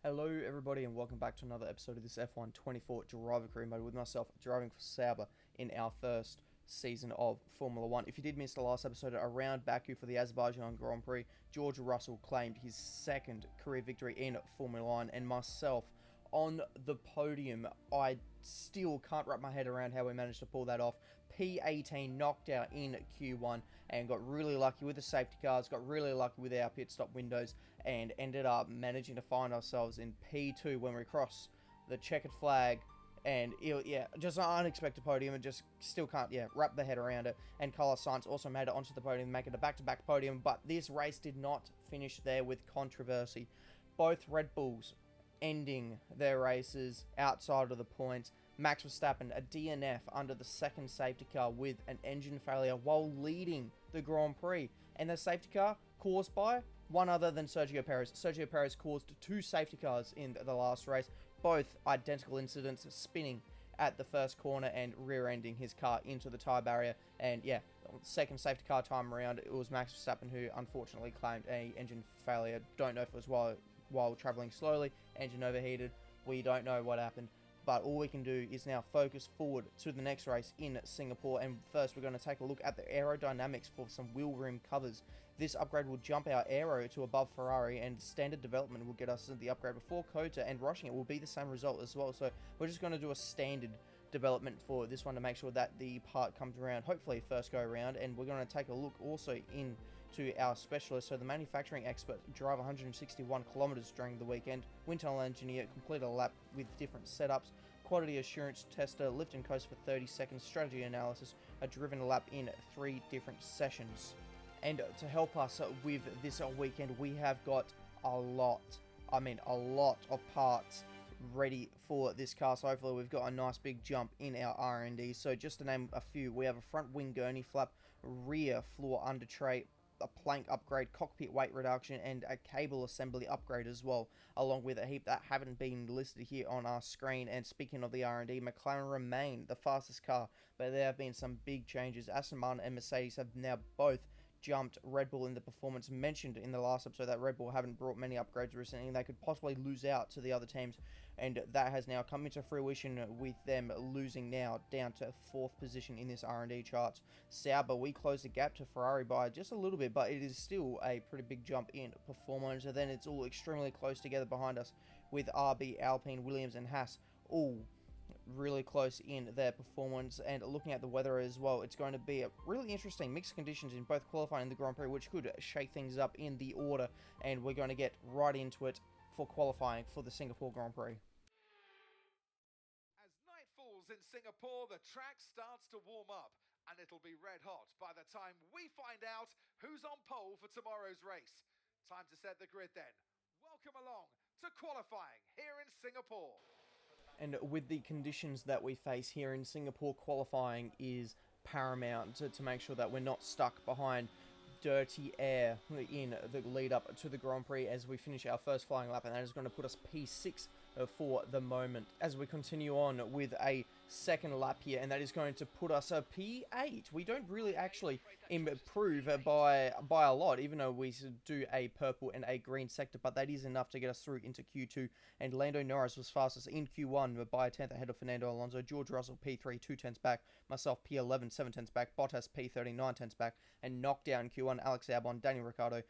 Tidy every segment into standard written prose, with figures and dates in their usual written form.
Hello everybody and welcome back to another episode of this F1 24 driver career mode with myself driving for Sauber in our first season of Formula 1. If you did miss the last episode around Baku for the Azerbaijan Grand Prix, George Russell claimed his second career victory in Formula 1 and myself on the podium. I still can't wrap my head around how we managed to pull that off. P18 knocked out in Q1 and got really lucky with the safety cars, got really lucky with our pit stop windows, and ended up managing to find ourselves in P2 when we crossed the checkered flag. And yeah, just an unexpected podium, and just still can't wrap the head around it. And Carlos Sainz also made it onto the podium, making a back-to-back podium. But this race did not finish there with controversy. Both Red Bulls ending their races outside of the points. Max Verstappen a DNF under the second safety car with an engine failure while leading the Grand Prix. And the safety car caused by one other than Sergio Perez. Sergio Perez caused two safety cars in the last race, both identical incidents, spinning at the first corner and rear-ending his car into the tyre barrier. And yeah, second safety car time around, it was Max Verstappen who unfortunately claimed a engine failure. Don't know if it was while traveling slowly, engine overheated. We don't know what happened, but all we can do is now focus forward to the next race in Singapore. And first we're going to take a look at the aerodynamics for some wheel rim covers. This upgrade will jump our aero to above Ferrari, and standard development will get us the upgrade before Kota, and rushing it will be the same result as well. So we're just going to do a standard development for this one to make sure that the part comes around hopefully first go around. And we're going to take a look also into our specialist. So the manufacturing expert drive 161 kilometers during the weekend, wind tunnel engineer complete a lap with different setups, quality assurance tester lift and coast for 30 seconds, strategy analysis, a driven lap in 3 different sessions. And to help us with this weekend, we have got a lot of parts ready for this car. So hopefully we've got a nice big jump in our R&D. So just to name a few, we have a front wing gurney flap, rear floor under tray, a plank upgrade, cockpit weight reduction, and a cable assembly upgrade as well, along with a heap that haven't been listed here on our screen. And speaking of the R&D, McLaren remain the fastest car, but there have been some big changes. Aston Martin and Mercedes have now both jumped Red Bull in the performance. Mentioned in the last episode that Red Bull haven't brought many upgrades recently and they could possibly lose out to the other teams, and that has now come into fruition with them losing now down to 4th position in this R&D charts. Sauber, we closed the gap to Ferrari by just a little bit, but it is still a pretty big jump in performance. And then it's all extremely close together behind us with RB, Alpine, Williams and Haas all really close in their performance. And looking at the weather as well, it's going to be a really interesting mixed conditions in both qualifying and the Grand Prix, which could shake things up in the order. And we're going to get right into it for qualifying for the Singapore Grand Prix. As night falls in Singapore, the track starts to warm up, and it'll be red hot by the time we find out who's on pole for tomorrow's race. Time to set the grid then. Welcome along to qualifying here in Singapore. And with the conditions that we face here in Singapore, qualifying is paramount to make sure that we're not stuck behind dirty air in the lead up to the Grand Prix as we finish our first flying lap, and that is going to put us P6 for the moment as we continue on with a second lap here, and that is going to put us a P8. We don't really actually improve by a lot, even though we do a purple and a green sector, but that is enough to get us through into Q2. And Lando Norris was fastest in Q1 by a 10th ahead of Fernando Alonso. George Russell P3, 2 tenths back. Myself P11, 7 tenths back. Bottas P30, 9 tenths back. And knocked down Q1 Alex Albon, Daniel Ricciardo,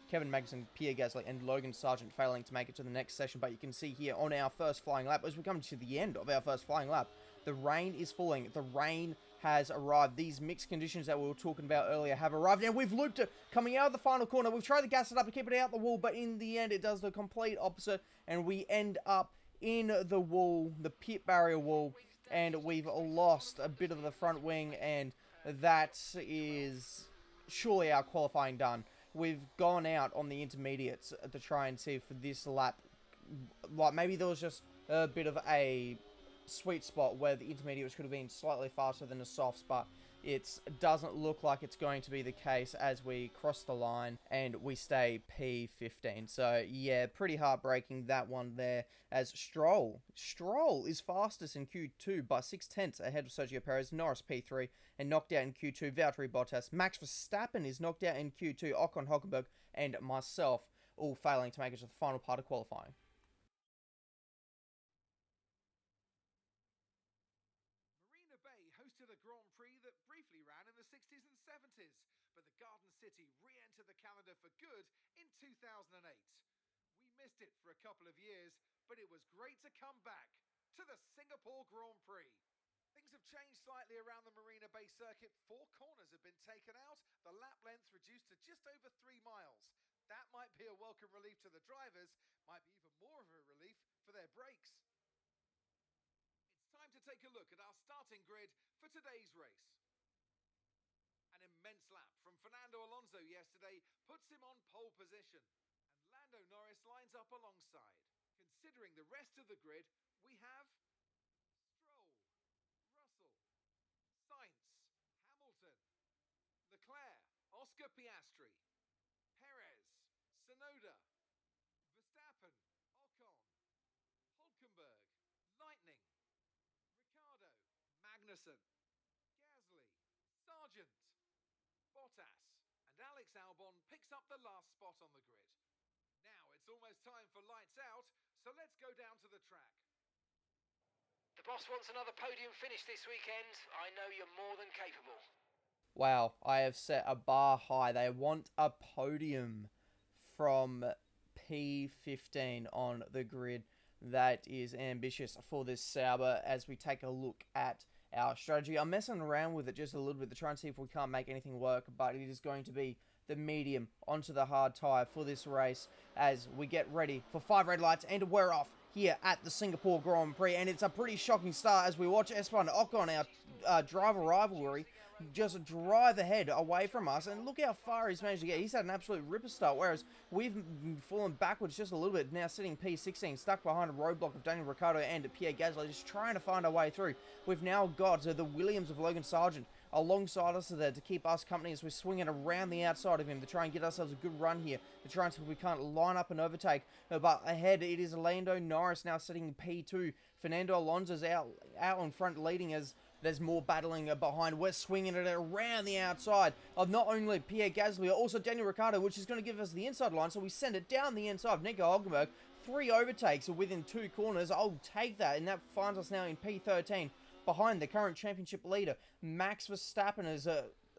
Kevin Magnussen, Pierre Gasly, and Logan Sargent failing to make it to the next session. But you can see here on our first flying lap, as we come to the end of our first flying lap, the rain is falling. The rain has arrived. These mixed conditions that we were talking about earlier have arrived, and we've looped it coming out of the final corner. We've tried to gas it up to keep it out the wall, but in the end, it does the complete opposite, and we end up in the wall, the pit barrier wall, and we've lost a bit of the front wing, and that is surely our qualifying done. We've gone out on the intermediates to try and see for this lap, like maybe there was just a bit of a sweet spot where the intermediates could have been slightly faster than the softs, but it doesn't look like it's going to be the case as we cross the line and we stay P15. So yeah, pretty heartbreaking that one there, as Stroll is fastest in Q2 by 6 tenths ahead of Sergio Perez, Norris P3, and knocked out in Q2 Valtteri Bottas. Max Verstappen is knocked out in Q2, Ocon Hülkenberg, and myself all failing to make it to the final part of qualifying. Grand Prix that briefly ran in the 60s and 70s, but the Garden City re-entered the calendar for good in 2008. We missed it for a couple of years, but it was great to come back to the Singapore Grand Prix. Things have changed slightly around the Marina Bay circuit. 4 corners have been taken out, the lap length reduced to just over 3 miles. That might be a welcome relief to the drivers, might be even more of a relief for their brakes. It's time to take a look at our starting grid for today's race. An immense lap from Fernando Alonso yesterday puts him on pole position, and Lando Norris lines up alongside. Considering the rest of the grid, we have Stroll, Russell, Sainz, Hamilton, Leclerc, Oscar Piastri, Perez, Tsunoda, Verstappen, Ocon, Hulkenberg, Lightning, Ricciardo, Magnussen, Gasly, Sargent, Bottas, and Alex Albon picks up the last spot on the grid. Now it's almost time for lights out, so let's go down to the track. The boss wants another podium finish this weekend. I know you're more than capable. Wow, I have set a bar high. They want a podium from P15 on the grid. That is ambitious for this Sauber as we take a look at our strategy. I'm messing around with it just a little bit to try and see if we can't make anything work, but it is going to be the medium onto the hard tyre for this race as we get ready for 5 red lights and to wear off here at the Singapore Grand Prix. And it's a pretty shocking start as we watch Esteban Ocon, our driver rivalry, just drive ahead away from us. And look how far he's managed to get. He's had an absolute ripper start, whereas we've fallen backwards just a little bit. Now sitting P16, stuck behind a roadblock of Daniel Ricciardo and Pierre Gasly, just trying to find our way through. We've now got the Williams of Logan Sargent alongside us there to keep us company as we're swinging around the outside of him to try and get ourselves a good run here, to try and see if we can't line up and overtake. But ahead it is Lando Norris now sitting P2. Fernando Alonso's out in front leading as there's more battling behind. We're swinging it around the outside of not only Pierre Gasly, but also Daniel Ricciardo, which is going to give us the inside line. So we send it down the inside of Nico Hulkenberg. 3 overtakes within 2 corners. I'll take that, and that finds us now in P13 behind the current championship leader, Max Verstappen, as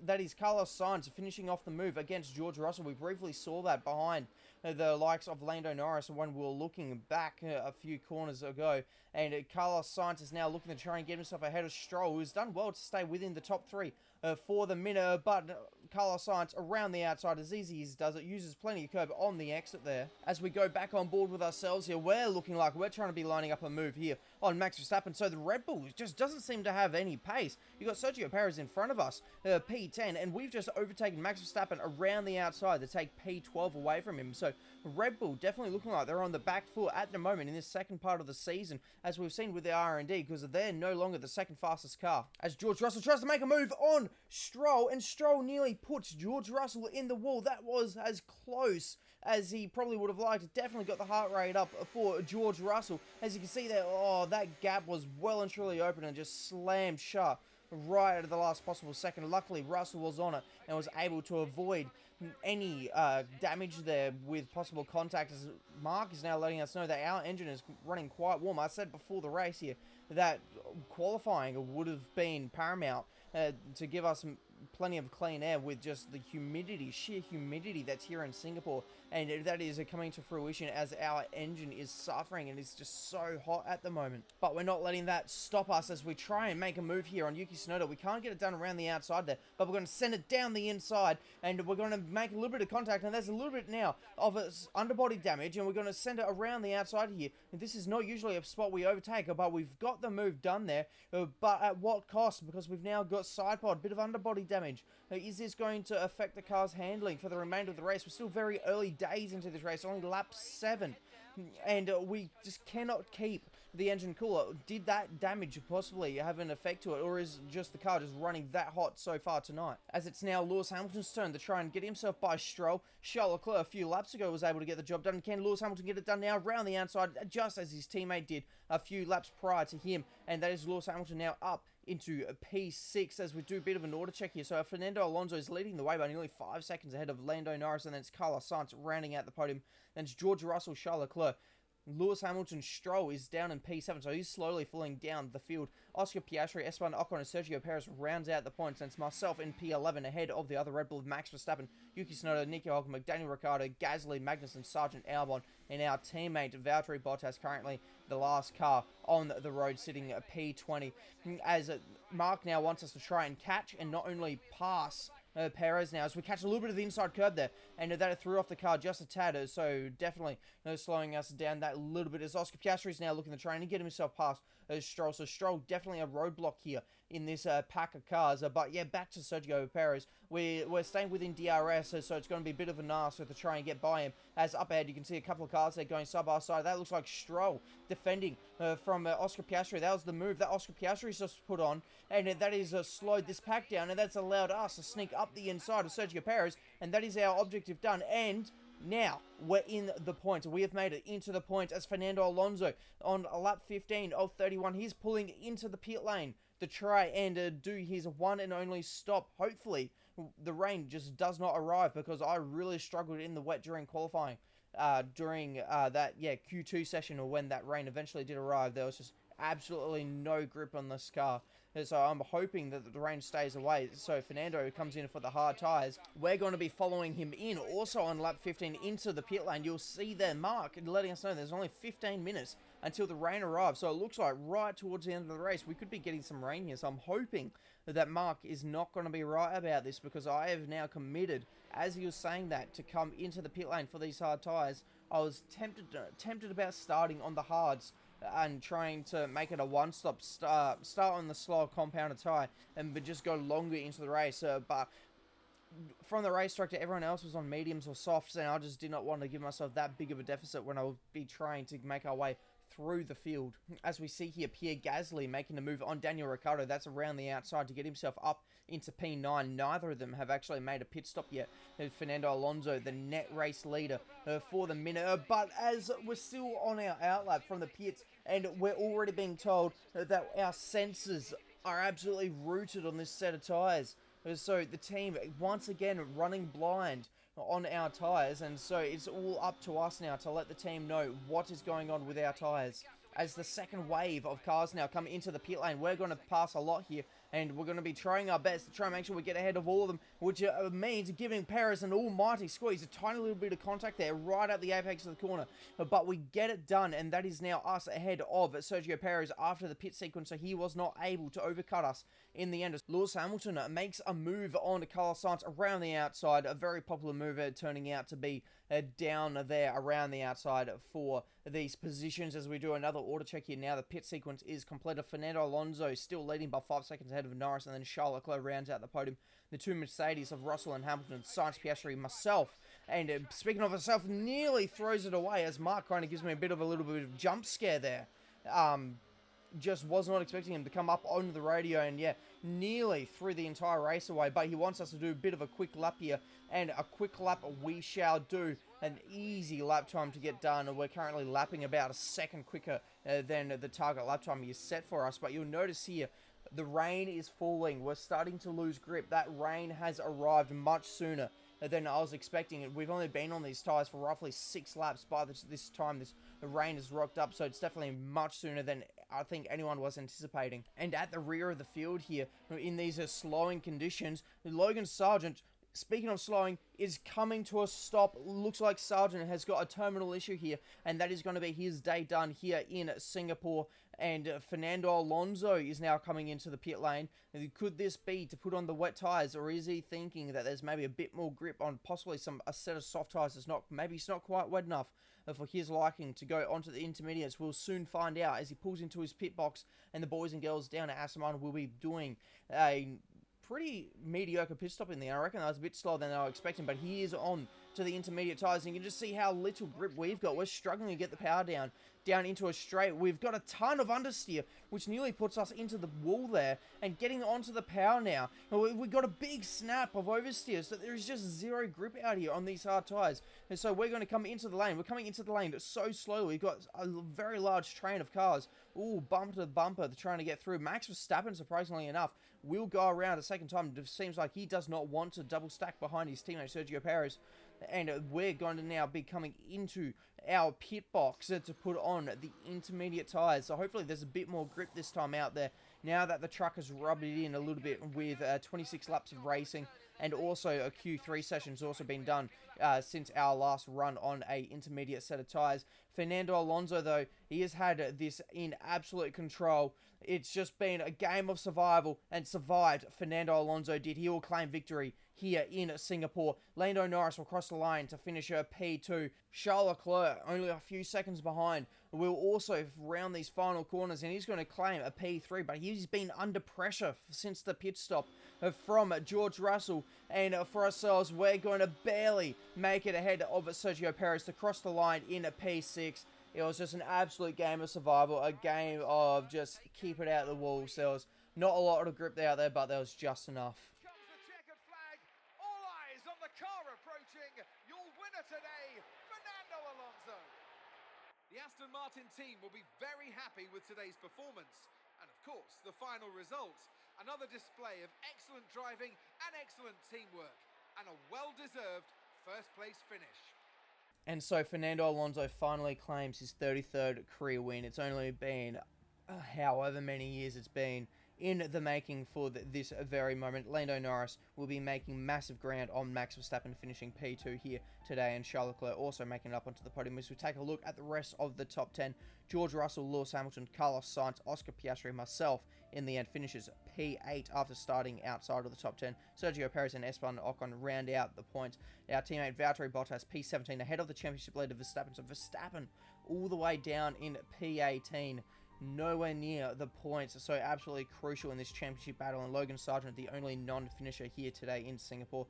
that is Carlos Sainz finishing off the move against George Russell. We briefly saw that behind the likes of Lando Norris when we were looking back a few corners ago. And Carlos Sainz is now looking to try and get himself ahead of Stroll, who's done well to stay within the top 3 for the minute. But Carlos Sainz around the outside, as easy as does it, uses plenty of curb on the exit there. As we go back on board with ourselves here, we're looking like we're trying to be lining up a move here on Max Verstappen. So the Red Bull just doesn't seem to have any pace. You've got Sergio Perez in front of us, P10, and we've just overtaken Max Verstappen around the outside to take P12 away from him. So Red Bull definitely looking like they're on the back foot at the moment in this second part of the season, as we've seen with the R&D, because they're no longer the second fastest car. As George Russell tries to make a move on Stroll, and Stroll nearly puts George Russell in the wall. That was as close as he probably would have liked. Definitely got the heart rate up for George Russell. As you can see there, that gap was well and truly open and just slammed shut right at the last possible second. Luckily, Russell was on it and was able to avoid any damage there with possible contact, as Mark is now letting us know that our engine is running quite warm. I said before the race here that qualifying would have been paramount to give us plenty of clean air with just the humidity, sheer humidity that's here in Singapore, and that is coming to fruition as our engine is suffering and it's just so hot at the moment. But we're not letting that stop us as we try and make a move here on Yuki Tsunoda. We can't get it done around the outside there, but we're going to send it down the inside and we're going to make a little bit of contact, and there's a little bit now of underbody damage, and we're going to send it around the outside here. And this is not usually a spot we overtake, but we've got the move done there, but at what cost? Because we've now got side pod, bit of underbody damage. Is this going to affect the car's handling for the remainder of the race? We're still very early days into this race, only lap 7, and we just cannot keep the engine cooler. Did that damage possibly have an effect to it, or is just the car just running that hot so far tonight? As it's now Lewis Hamilton's turn to try and get himself by Stroll. Charles Leclerc a few laps ago was able to get the job done. Can Lewis Hamilton get it done now around the outside, just as his teammate did a few laps prior to him? And that is Lewis Hamilton now up into P6 as we do a bit of an order check here. So Fernando Alonso is leading the way by nearly 5 seconds ahead of Lando Norris, and then it's Carlos Sainz rounding out the podium. Then it's George Russell, Charles Leclerc, Lewis Hamilton Stroll is down in P7, so he's slowly falling down the field. Oscar Piastri, Esteban Ocon, and Sergio Perez rounds out the points, and it's myself in P11 ahead of the other Red Bull, Max Verstappen, Yuki Tsunoda, Nico Hülkenberg, Daniel Ricciardo, Gasly, Magnussen, Sargent Albon, and our teammate Valtteri Bottas, currently the last car on the road, sitting at P20, as Mark now wants us to try and catch and not only pass Perez now, as we catch a little bit of the inside curb there, and that threw off the car just a tad, so definitely slowing us down that little bit, as Oscar Piastri is now looking to try and get himself past Stroll. So Stroll definitely a roadblock here in this pack of cars, but yeah, back to Sergio Perez. We're staying within DRS, so it's going to be a bit of an ask to try and get by him. As up ahead, you can see a couple of cars there going side by side. That looks like Stroll defending from Oscar Piastri. That was the move that Oscar Piastri just put on, and that is slowed this pack down, and that's allowed us to sneak up the inside of Sergio Perez, and that is our objective done. And now, we're in the point. We have made it into the point as Fernando Alonso on lap 15 of 31. He's pulling into the pit lane to try and do his one and only stop. Hopefully, the rain just does not arrive, because I really struggled in the wet during qualifying. During that Q2 session, or when that rain eventually did arrive, there was just absolutely no grip on this car. So I'm hoping that the rain stays away. So Fernando comes in for the hard tyres. We're going to be following him in also on lap 15 into the pit lane. You'll see there Mark letting us know there's only 15 minutes until the rain arrives. So it looks like right towards the end of the race we could be getting some rain here. So I'm hoping that Mark is not going to be right about this, because I have now committed, as he was saying that, to come into the pit lane for these hard tyres. I was tempted about starting on the hards and trying to make it a one-stop start on the slower compounded tyre, but just go longer into the race. But from the racetrack to everyone else was on mediums or softs, and I just did not want to give myself that big of a deficit when I would be trying to make our way through the field. As we see here, Pierre Gasly making a move on Daniel Ricciardo. That's around the outside to get himself up into P9. Neither of them have actually made a pit stop yet. Fernando Alonso, the net race leader for the minute. But as we're still on our outlap from the pits, and we're already being told that our sensors are absolutely rooted on this set of tyres. So the team, once again, running blind on our tyres, and so it's all up to us now to let the team know what is going on with our tyres. As the second wave of cars now come into the pit lane, we're going to pass a lot here, and we're going to be trying our best to try and make sure we get ahead of all of them, which means giving Perez an almighty squeeze. A tiny little bit of contact there right at the apex of the corner, but we get it done, and that is now us ahead of Sergio Perez after the pit sequence, so he was not able to overcut us in the end. Lewis Hamilton makes a move on to Carlos Sainz around the outside, a very popular move turning out to be down there around the outside for these positions. As we do another order check here now, the pit sequence is completed. Fernando Alonso still leading by 5 seconds ahead of Norris, and then Charles Leclerc rounds out the podium. The two Mercedes of Russell and Hamilton, Sainz, Piastri, myself, and speaking of myself, nearly throws it away as Mark kind of gives me a little bit of jump scare there. Just was not expecting him to come up on the radio, and yeah, nearly threw the entire race away, but he wants us to do a bit of a quick lap here, and a quick lap we shall do. An easy lap time to get done, and we're currently lapping about a second quicker than the target lap time is set for us. But you'll notice here, the rain is falling. We're starting to lose grip. That rain has arrived much sooner than I was expecting. We've only been on these tyres for roughly 6 laps by this time. The rain has rocked up, so it's definitely much sooner than I think anyone was anticipating. And at the rear of the field here, in these slowing conditions, Logan Sargent, speaking of slowing, is coming to a stop. Looks like Sargent has got a terminal issue here, and that is going to be his day done here in Singapore. And Fernando Alonso is now coming into the pit lane. Could this be to put on the wet tyres, or is he thinking that there's maybe a bit more grip on possibly a set of soft tyres that's maybe it's not quite wet enough for his liking to go onto the intermediates? We'll soon find out as he pulls into his pit box, and the boys and girls down at Aston Martin will be doing a pretty mediocre pit stop in there. I reckon that was a bit slower than I was expecting, but he is on to the intermediate tyres, and you can just see how little grip we've got. We're struggling to get the power down into a straight. We've got a ton of understeer, which nearly puts us into the wall there, and getting onto the power now. We've got a big snap of oversteer, so there is just zero grip out here on these hard tyres. And so we're going to come into the lane. We're coming into the lane so slowly. We've got a very large train of cars, all bumper to bumper, trying to get through. Max Verstappen, surprisingly enough, will go around a second time. It seems like he does not want to double stack behind his teammate Sergio Perez. and we're going to now be coming into our pit box to put on the intermediate tyres. So hopefully there's a bit more grip this time out there, now that the truck has rubbed it in a little bit with 26 laps of racing, and also a Q3 session's also been done since our last run on a intermediate set of tyres. Fernando Alonso, though, he has had this in absolute control. It's just been a game of survival, and survived. Fernando Alonso did. He will claim victory here in Singapore. Lando Norris will cross the line to finish a P2. Charles Leclerc, only a few seconds behind, will also round these final corners, and he's going to claim a P3, but he's been under pressure since the pit stop from George Russell, and for ourselves, we're going to barely make it ahead of Sergio Perez to cross the line in a P6. It was just an absolute game of survival, a game of just keep it out of the walls. There was not a lot of grip out there, but there was just enough. Comes the checkered flag. All eyes on the car approaching. Your winner today, Fernando Alonso. The Aston Martin team will be very happy with today's performance. And of course, the final result. Another display of excellent driving and excellent teamwork. And a well-deserved first place finish. And so Fernando Alonso finally claims his 33rd career win. It's only been however many years it's been in the making for this very moment. Lando Norris will be making massive ground on Max Verstappen, finishing P2 here today, and Charles Leclerc also making it up onto the podium. As we take a look at the rest of the top 10, George Russell, Lewis Hamilton, Carlos Sainz, Oscar Piastri, myself, in the end finishes P8 after starting outside of the top 10. Sergio Perez and Esteban Ocon round out the points. Our teammate Valtteri Bottas, P17, ahead of the championship leader Verstappen. So Verstappen all the way down in P18. Nowhere near the points, so absolutely crucial in this championship battle. And Logan Sargent, the only non-finisher here today in Singapore.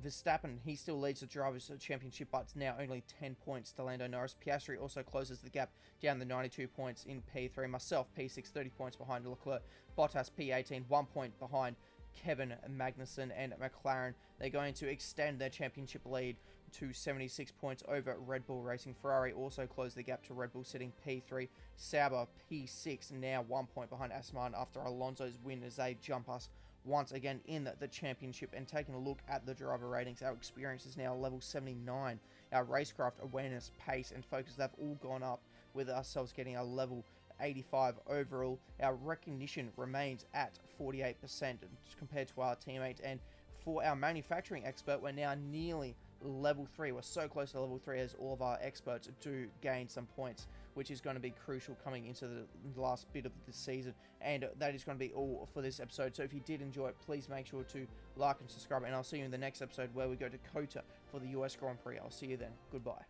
Verstappen, he still leads the Drivers' Championship, but it's now only 10 points to Lando Norris. Piastri also closes the gap down to 92 points in P3. Myself, P6, 30 points behind Leclerc. Bottas, P18, 1 point behind Kevin Magnussen and McLaren. They're going to extend their championship lead to 76 points over Red Bull Racing. Ferrari also closed the gap to Red Bull, sitting P3. Sauber, P6, now 1 point behind Aston Martin after Alonso's win, as they jump us once again in the championship. And taking a look at the driver ratings, our experience is now level 79. Our racecraft awareness, pace, and focus, they've all gone up, with ourselves getting a level 85 overall. Our recognition remains at 48% compared to our teammates, and for our manufacturing expert, we're now nearly level 3. We're so close to level 3 as all of our experts do gain some points, which is going to be crucial coming into the last bit of the season. And that is going to be all for this episode. So if you did enjoy it, please make sure to like and subscribe, and I'll see you in the next episode where we go to COTA for the US Grand Prix. I'll see you then. Goodbye.